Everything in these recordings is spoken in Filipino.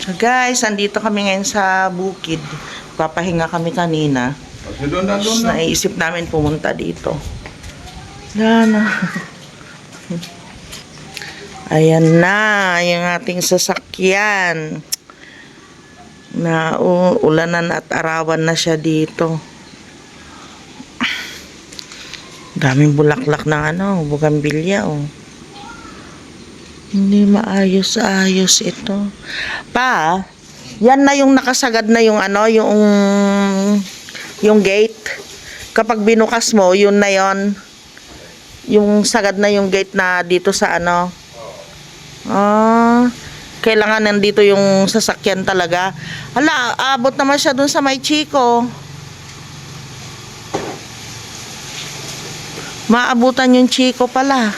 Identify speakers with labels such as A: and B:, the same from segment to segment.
A: So guys, andito kami ngayon sa bukid. Papahinga kami kanina. Tapos naisip namin pumunta dito. Yan na. Ayan na, yung ating sasakyan. Na ulanan at arawan na siya dito. Daming bulaklak ng bugambilya oh. Hindi maayos-ayos ito. Pa, yan na yung nakasagad na yung yung gate. Kapag binukas mo, yun na yon. Yung sagad na yung gate na dito sa kailangan nandito yung sasakyan talaga. Hala, abot naman siya dun sa may Chico. Maabutan yung Chico pala.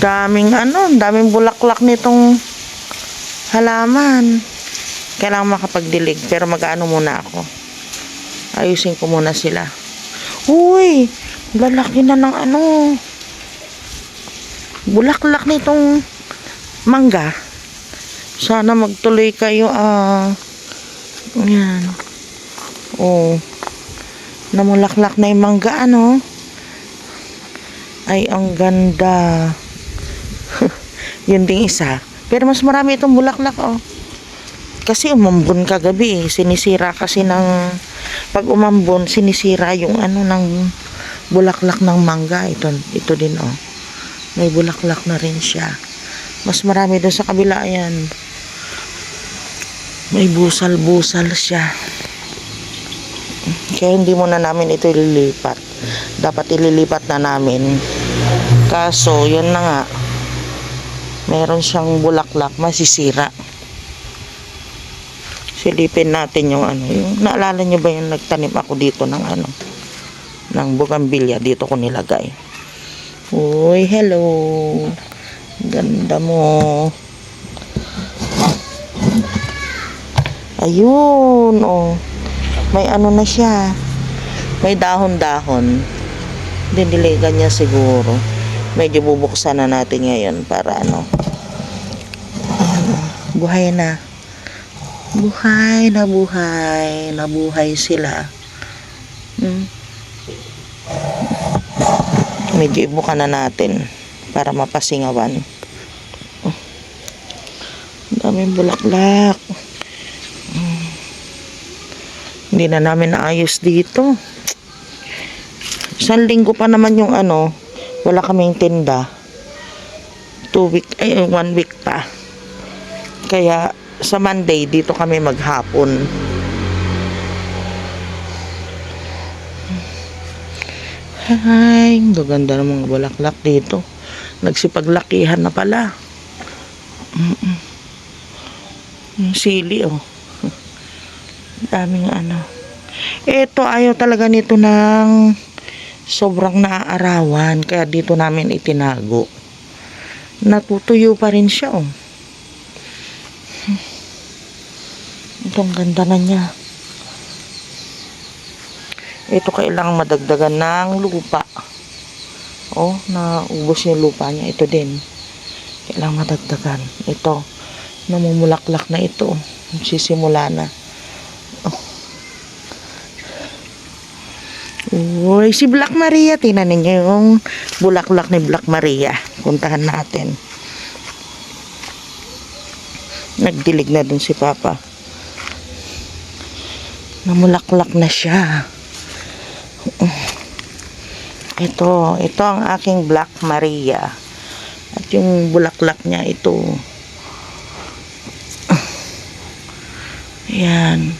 A: Daming bulaklak nitong halaman. Kailangan makapagdilig, pero mag-ano muna ako. Ayusin ko muna sila. Uy, lalaki na ng bulaklak nitong mangga. Sana magtuloy kayo. Yan. Oh. Namulaklak na yung mangga Ay, ang ganda. Yun ding isa. Pero mas marami itong bulaklak, Kasi umambon kagabi, sinisira kasi pag umambon, sinisira yung ng bulaklak ng mangga. Ito din, May bulaklak na rin siya. Mas marami doon sa kabila, ayan. May busal-busal siya. Kaya hindi muna namin ito ililipat. Dapat ililipat na namin. Kaso, yun na nga. Meron siyang bulaklak, masisira. Silipin natin yung naalala nyo ba yung nagtanim ako dito ng ng bugambilya. Dito ko nilagay. Uy, hello. Ganda mo. Ayun, May na siya. May dahon-dahon. Dindiligan niya siguro. Medyo bubuksan na natin ngayon para buhay na. Buhay na buhay. Nabuhay sila. Medyo ibuka na natin para mapasingawan. Daming bulaklak. Hindi na namin naayos dito. Isang linggo pa naman yung wala kaming tinda. 1 week pa. Kaya sa Monday dito kami maghapon. Ay, gaganda ng mga bulaklak dito. Nagsipaglakihan na pala. Sili daming Ito ayaw talaga nito ng sobrang naaarawan, kaya dito namin itinago. Natutuyo pa rin siya Ito ang ganda na niya. Ito kailangang madagdagan ng lupa. Naubos yung lupa niya. Ito din kailangang madagdagan. Ito namumulaklak na ito. Sisimula na. Uy, si Black Maria. Tingnan ninyo yung bulaklak ni Black Maria. Puntahan natin. Nagdilig na dun si Papa. Namulaklak na siya. Ito ang aking Black Maria. At yung bulaklak niya ito. Ayan.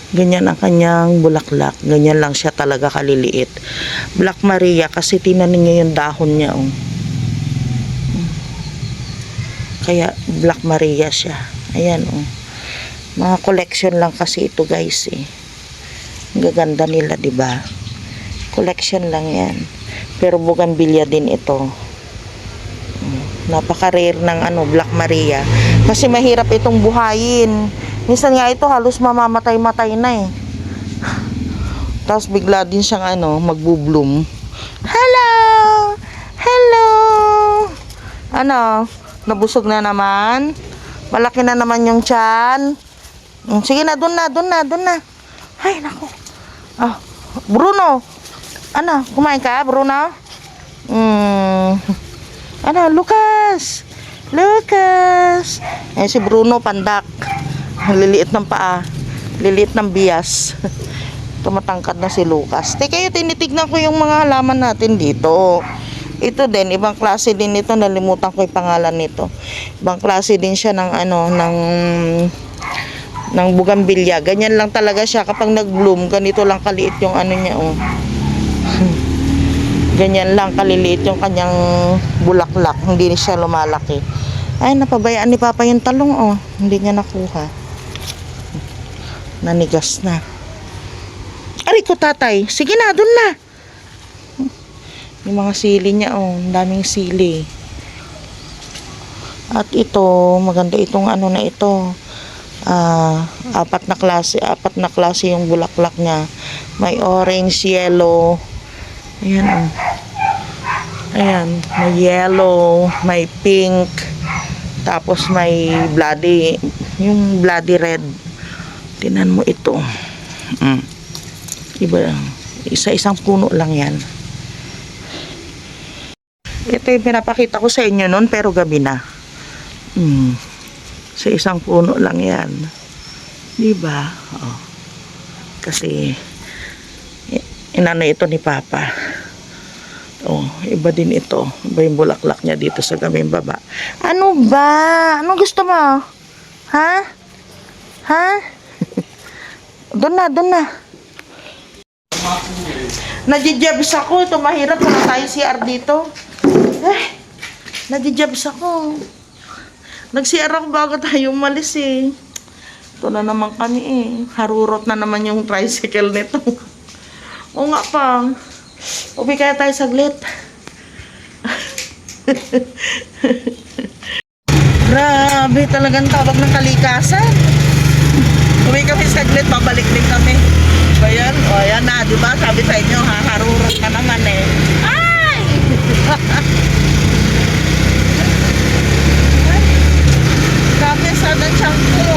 A: Ganyan ang kanyang bulaklak. Ganyan lang siya talaga kaliliit. Black Maria kasi tingnan niyo yung dahon niya. Kaya Black Maria siya. Ayan Mga collection lang kasi ito guys Ang gaganda nila, 'di ba? Collection lang 'yan. Pero bugambilya din ito. Napaka-rare ng Black Maria. Kasi mahirap itong buhayin. Minsan nga ito halos mamamatay-matay na Tapos bigla din siyang magbo-bloom. Hello! Ano? Nabusog na naman? Malaki na naman yung tiyan. Sige na, doon na. Ay, nako. Ah, Bruno. Ano, kumain ka, Bruno? Ano, Lucas. Si Bruno, pandak. Liliit ng paa. Liliit ng bias. Tumatangkad na si Lucas. Teka, tinitignan ko yung mga halaman natin dito. Ito din, ibang klase din ito. Nalimutan ko yung pangalan nito. Ibang klase din siya ng ng bugambilya. Ganyan lang talaga siya kapag nag-bloom. Ganito lang kaliit yung ano niya, oh. Ganyan lang kaliliit yung kanyang bulaklak. Hindi siya lumalaki. Ay, napabayaan ni Papa yung talong, oh. Hindi niya nakuha. Nanigas na. Aray ko, tatay. Sige na, dun na. Yung mga sili niya, oh. Ang daming sili. At ito, maganda itong ano na ito. Apat na klase yung bulaklak niya. May orange, yellow. Ayan, oh. Ayan, may yellow, may pink. Tapos may yung bloody red. Tingnan mo ito. Iba, isa-isang puno lang yan. Ito yung pinapakita ko sa inyo noon, pero gabi na. Sa isang puno lang yan. Diba? Oh. Kasi inano ito ni Papa. Oh, iba din ito. Iba yung bulaklak niya dito sa gabing baba. Ano ba? Anong gusto mo? Ha? Doon na. Nadijabs ako. Ito mahirap. Wala tayo CR dito. Nadijabs ako. Nag-CR ako bago tayo umalis eh. Ito na naman kami eh. Harurot na naman yung tricycle nito. O nga pa. Uwi kaya tayo saglit. Grabe talagang tawag ng kalikasan. Uwi kami saglit, babalik din kami. Ayan, o ayan na, diba? Sabi sa inyo, harurot na naman eh. Ay! Grabe sana siyang ko.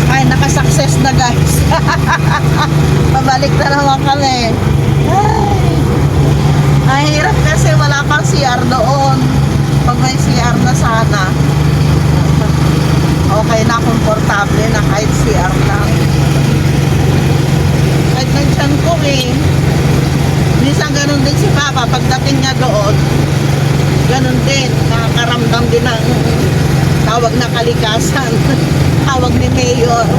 A: Ay, nakasuccess na guys. Pabalik na naman kami. Ay, hirap kasi wala pang CR doon. Pag may CR na sana, okay na, komportable na kahit CR lang. Kahit nandiyan ko eh. Minsan ganun din si Papa, pagdating niya doon, ganun din, nakakaramdam din ng tawag na kalikasan. Tawag ni Mayor.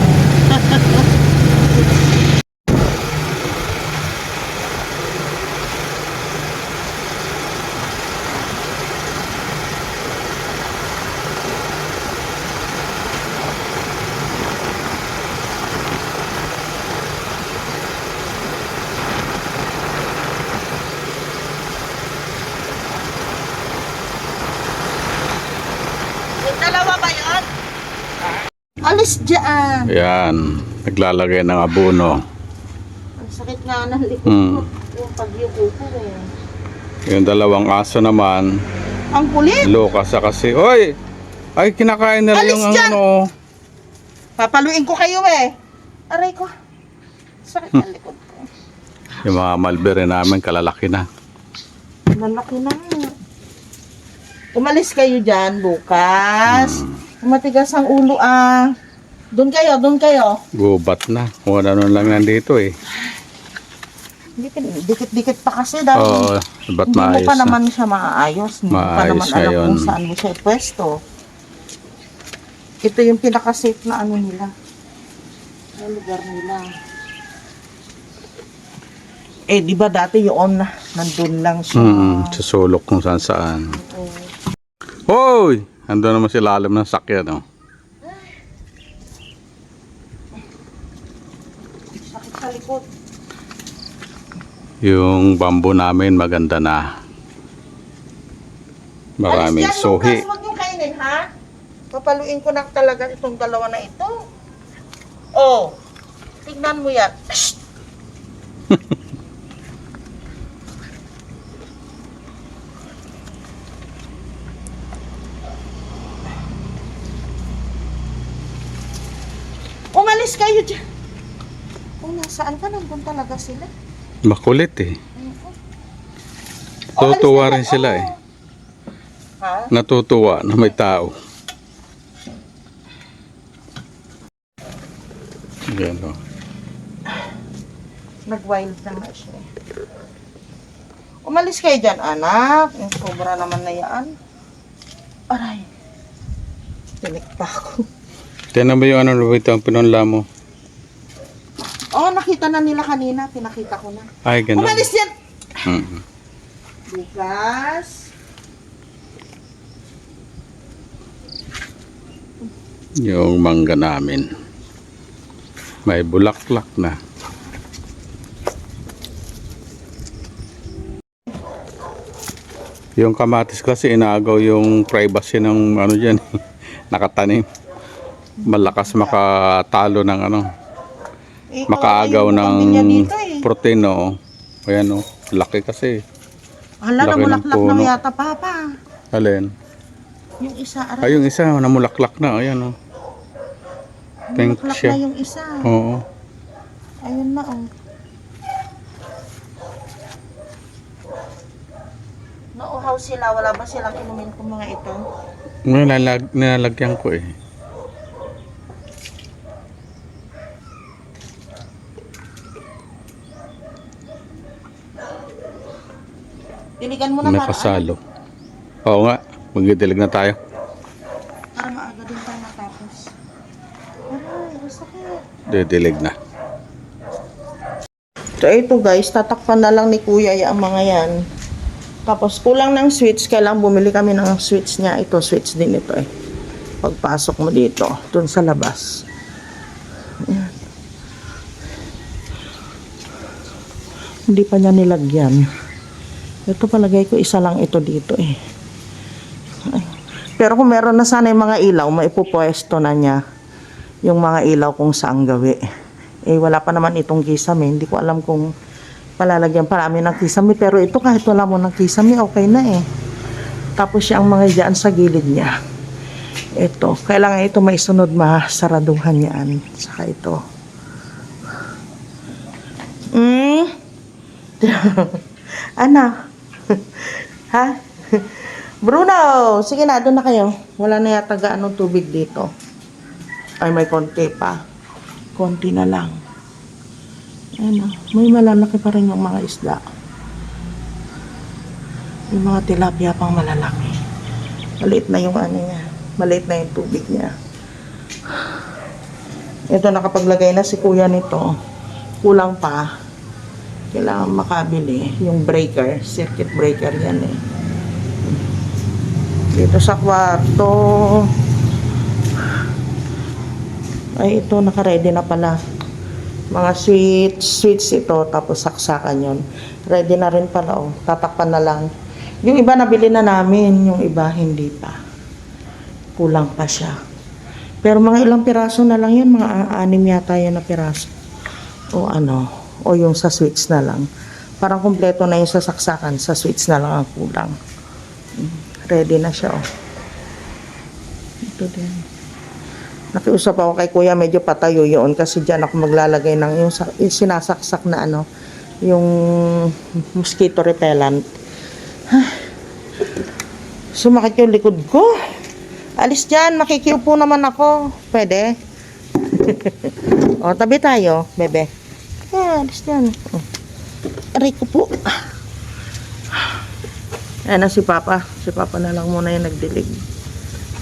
A: Dalawa ba yun? Alis dyan.
B: Yan, naglalagay ng abono.
A: Ang sakit nga ng likod ko. Yung pagyuko ko eh.
B: Yung dalawang aso naman,
A: Ang kulit.
B: Lucas sa kasi. Oy! Ay, kinakain nila
A: Alis
B: yung
A: dyan!
B: ano.
A: Papaluin ko kayo eh. Aray ko. Sakit ng likod ko.
B: Yung mga mulberry namin, kalalaki na.
A: Lalaki na. Umalis kayo dyan, bukas. Matigas ang ulo ah. Doon kayo.
B: Gubat na. Kung ano lang nandito eh.
A: Dikit-dikit pa kasi dahil
B: Oo, ba't
A: hindi mo
B: maayos
A: pa
B: na?
A: naman siya maayos. Hindi mo pa
B: Maayos
A: naman alam
B: ngayon.
A: kung saan mo siya ipwesto. Ito yung pinaka-safe na ano nila. Na lugar nila. Eh, di ba dati yun, nandun lang siya.
B: Sa sulok kung saan saan. Hoy! Ando naman si lalim ng sakyan, oh.
A: Sakit sa likod.
B: Yung bamboo namin maganda na. Maraming
A: Alis dyan,
B: suhi.
A: Lucas, huwag yung kainin, ha? Papaluin ko na talaga itong dalawa na ito. Oh, tignan mo yan. Shh! Umalis kayo dyan. Kung nasaan ka, nandun talaga sila.
B: Makulit eh.
A: Oh,
B: Tutuwa
A: alis na
B: rin
A: yan.
B: sila
A: Oh.
B: eh.
A: Ha?
B: Natutuwa na may tao. Yan o.
A: Nag-wild na nga siya. Umalis kayo dyan, anak. Yung sobra naman na yan. Aray. Tinikta ko.
B: Tiyan ba yung ano ito ang pinunla mo?
A: Oh, nakita na nila kanina. Pinakita ko na.
B: Ay, ganun.
A: Umalis yan!
B: Mm.
A: Bukas.
B: Yung mangga namin. May bulaklak na. Yung kamatis kasi inaagaw yung privacy ng ano dyan. Nakatanim. Malakas makatalo ng ano.
A: Eh,
B: Makaagaw
A: kawawa yung
B: ng
A: bumbilya dito eh.
B: protein o. Ayan o. Laki kasi.
A: Hala,
B: laki ng
A: namulaklak
B: puno.
A: na yata, Papa.
B: Alin?
A: Yung isa, aray.
B: Ay, yung isa namulaklak na. Ayan o. Pink
A: Namulaklak
B: siya.
A: na yung isa.
B: Oo.
A: Ayun na, oh. Nauhaw sila. Wala ba silang inumin kung mga ito?
B: Nilalagyan ko eh.
A: Diligan mo na
B: May
A: para,
B: kasalo. Oo nga. Magdidilig na tayo.
A: para maaga din tayo matapos. Aray, masakit.
B: Didilig na.
A: So ito guys, tatakpan na lang ni Kuya ang mga yan. Tapos kulang ng switch, kailangan bumili kami ng switch niya. Ito, switch din ito eh. Pagpasok mo dito, dun sa labas. Ayan. Hindi pa niya nilagyan. Ito palagay ko isa lang ito dito eh. Ay. Pero kung meron na sana yung mga ilaw, maipupwesto na niya yung mga ilaw kung saan gawi. Eh, wala pa naman itong kisame. Hindi ko alam kung palalagyan pa namin ng kisame. Pero ito kahit wala mo ng kisame, okay na eh. Tapos yung mga dyan sa gilid niya. Ito. Kailangan ito may sunod masaraduhan yan. Saka ito. Anak. Ha? Bruno! Sige na, doon na kayo. Wala na yata gaano tubig dito. Ay, may konti pa. Konti na lang. Ano, may malalaki pa rin yung mga isda. Yung mga tilapia pang malalaki. Maliit na yung ano niya. Maliit na yung tubig niya. Ito, nakapaglagay na si kuya nito. Kulang pa. Kailangan makabili. Yung breaker. Circuit breaker yan eh. Dito sa kwarto. Ay, ito, naka-ready na pala. Mga sweets ito, tapos saksakan yun. Ready na rin pala, oh. Tatakpan na lang. Yung iba nabili na namin, yung iba hindi pa. Kulang pa siya. Pero mga ilang piraso na lang yun, mga 6 yata yun na piraso. O ano, o yung sa sweets na lang. Parang kumpleto na yung sa saksakan, sa sweets na lang ang kulang. Ready na siya, oh. Ito din. Nakiusap ako kay kuya, medyo patayo yun kasi dyan ako maglalagay ng yung sinasaksak na ano, yung mosquito repellent. Sumakit yung likod ko. Alis dyan, makikiupo naman ako. Pwede? O, tabi tayo, bebe. Alis dyan. O. Aray ko po. Ayan na si Papa. Si Papa na lang muna yung nagdilig.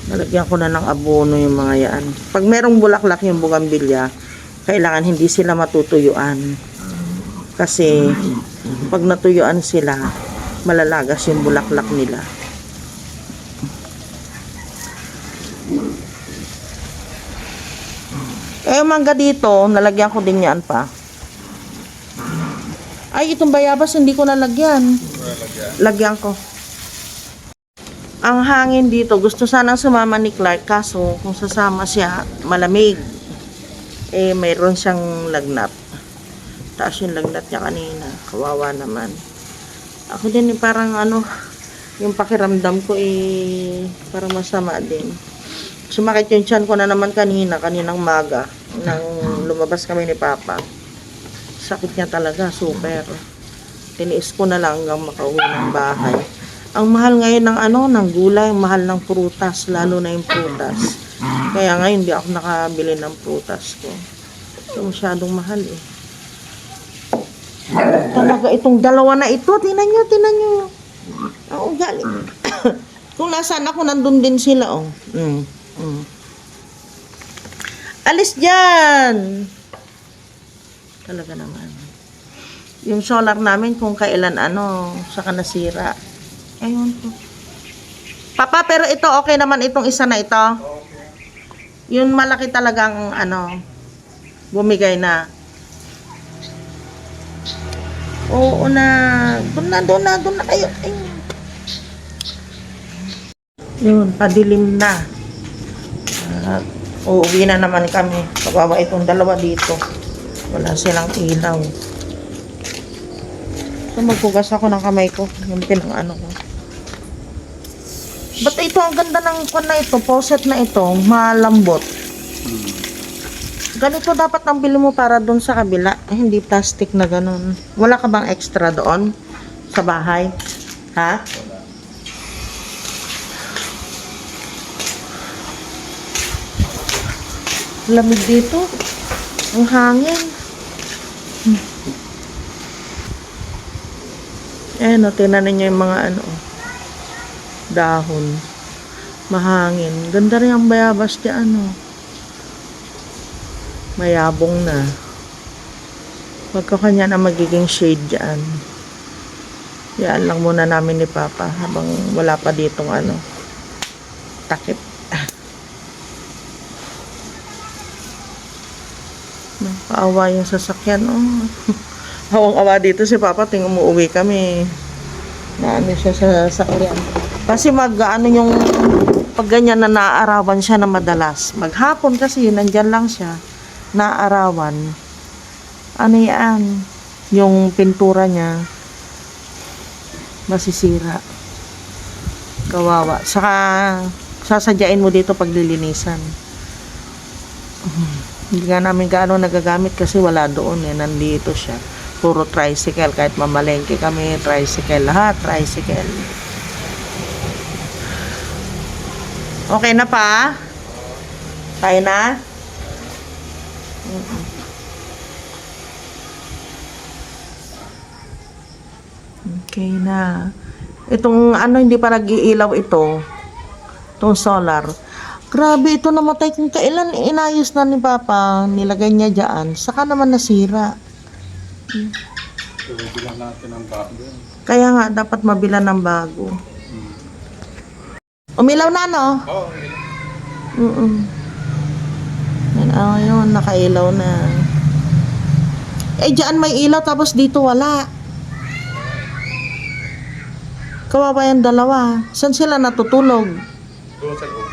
A: Nalagyan ko na ng abono yung mga yan. Pag merong bulaklak yung bugambilya, kailangan hindi sila matutuyuan. Kasi pag natuyuan sila, malalagas yung bulaklak nila. Eh, yung mangga dito, nalagyan ko din yan pa. Ay, itong bayabas hindi ko nalagyan. Lagyan ko. Ang hangin dito, gusto sanang sumama ni Clark, kaso kung sasama siya, malamig. Eh, mayroon siyang lagnat. Taas yung lagnat niya kanina. Kawawa naman. Ako din, parang ano, yung pakiramdam ko parang masama din. Sumakit yung tiyan ko na naman kaninang maga, ng lumabas kami ni Papa. Sakit niya talaga, super. Tiniis ko na lang hanggang makauwi ng bahay. Ang mahal ngayon ng ng gulay, mahal ng prutas, lalo na yung prutas. Kaya ngayon hindi ako nakabili ng prutas ko. Ito masyadong mahal eh. Talaga itong dalawa na ito, tinan nyo. Oo, galing. Kung nasaan ako, nandun din sila, oh. Alis dyan! Talaga naman. Yung solar namin, kung kailan, saka nasira. Ayun po. Papa, pero ito, okay naman itong isa na ito. Yung malaki talagang, bumigay na. Oo na. Doon na kayo. Ayun. Yun, padilim na. Uuwi na naman kami. Kawawa itong dalawa dito. Wala silang ilaw. So, magpugas ako ng kamay ko. Yung pinang ko. Ba't ito, ang ganda ng kwan na ito, faucet na ito, malambot. Ganito dapat ang bili mo para doon sa kabila. Hindi plastic na ganun. Wala ka bang extra doon sa bahay? Ha? Lamig dito. Ang hangin. Tinan niyo yung mga dahon. Mahangin. Ganda rin ang bayabas diyan, mayabong na. Magkakanya na magiging shade dyan. Yan lang muna namin ni Papa habang wala pa ditong takip. Nakaawa yung sasakyan. Hawang-awa dito si Papa. Tingnan mo, uwi kami. Siya sa sasakyan. Kasi yung pag ganyan na naaarawan siya na madalas. Maghapon kasi nandyan lang siya. Naaarawan. Yan? Yung pintura niya masisira. Kawawa. Saka sasadyain mo dito paglilinisan. Hindi nga namin gaano nagagamit kasi wala doon nandito siya. Puro tricycle. Kahit mamalengke kami, tricycle. Lahat tricycle. Okay na pa? Tayo na? Okay na. Itong hindi pa nag-iilaw ito. Itong solar. Grabe, ito namatay kung kailan inayos na ni Papa. Nilagay niya dyan. Saka naman nasira.
B: Bilang natin ang bago.
A: Kaya nga, dapat mabila ng bago. Umilaw na, no?
B: Oo.
A: Yun, nakailaw na. Dyan may ilaw, tapos dito wala. Kawawa yung dalawa. Saan sila natutulog?
B: Doon sa loob.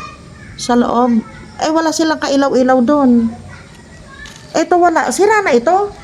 A: Sa loob. Wala silang kailaw-ilaw doon. Ito wala. Sira na ito?